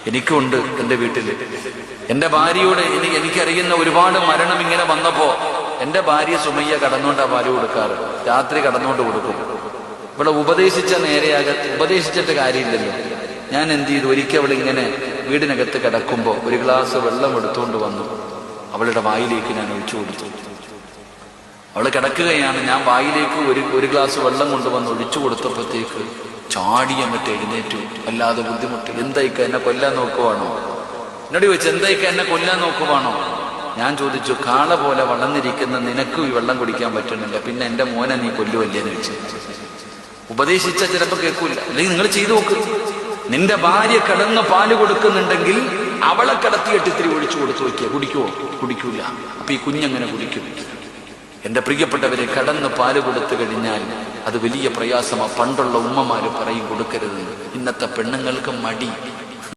എനിക്കുണ്ട് എൻ്റെ വീട്ടിൽ. എൻ്റെ ഭാര്യയോട് എനിക്കറിയുന്ന ഒരുപാട് മരണം ഇങ്ങനെ വന്നപ്പോ എൻ്റെ ഭാര്യ സുമയ്യ കടന്നുകൊണ്ടാ പാല് കൊടുക്കാറ്. രാത്രി കടന്നുകൊണ്ട് കൊടുക്കും. ഇവിടെ ഉപദേശിച്ചിട്ട് കാര്യമില്ലല്ലോ. ഞാൻ എന്ത് ചെയ്തു, ഒരിക്കൽ അവളിങ്ങനെ വീടിനകത്ത് കിടക്കുമ്പോൾ ഒരു ഗ്ലാസ് വെള്ളം എടുത്തുകൊണ്ട് വന്നു അവളുടെ വായിലേക്ക് ഞാൻ ഒഴിച്ചു കൊടുത്തു. അവള് കിടക്കുകയാണ്, ഞാൻ വായിലേക്ക് ഒരു ഗ്ലാസ് വെള്ളം കൊണ്ടുവന്ന് ഒഴിച്ചു കൊടുത്തപ്പോഴത്തേക്ക് ചാടി അങ്ങോട്ട് എഴുന്നേറ്റു. അല്ലാതെ ബുദ്ധിമുട്ട്. എന്തായിക്ക, എന്നെ കൊല്ലാൻ നോക്കുവാണോ? എന്നോട് ചോദിച്ചു, എന്തായിക്ക എന്നെ കൊല്ലാൻ നോക്കുവാണോ? ഞാൻ ചോദിച്ചു, കാള പോലെ വളർന്നിരിക്കുന്ന നിനക്കും ഈ വെള്ളം കുടിക്കാൻ പറ്റുന്നില്ല, പിന്നെ എൻ്റെ മോനെ നീ കൊല്ലുവല്ലേന്ന് വെച്ചു. ഉപദേശിച്ച ചിലപ്പോൾ കേൾക്കൂല. അല്ലെങ്കിൽ നിങ്ങൾ ചെയ്തു നോക്ക്. നിന്റെ ഭാര്യ കിടന്ന് പാല് കൊടുക്കുന്നുണ്ടെങ്കിൽ അവളെ കിടത്തിയിട്ട് ഇത്തിരി ഒഴിച്ചു കൊടുത്തു നോക്കിയ കുടിക്കുവോ? കുടിക്കൂല. അപ്പൊ ഈ കുഞ്ഞെങ്ങനെ കുടിക്കും? എന്റെ പ്രിയപ്പെട്ടവരെ, കടന്ന് പാല് കൊടുത്തു കഴിഞ്ഞാൽ അത് വലിയ പ്രയാസമാണ്. പണ്ടുള്ള ഉമ്മമാര് പറയും കൊടുക്കരുത്. ഇന്നത്തെ പെണ്ണുങ്ങൾക്ക് മടി.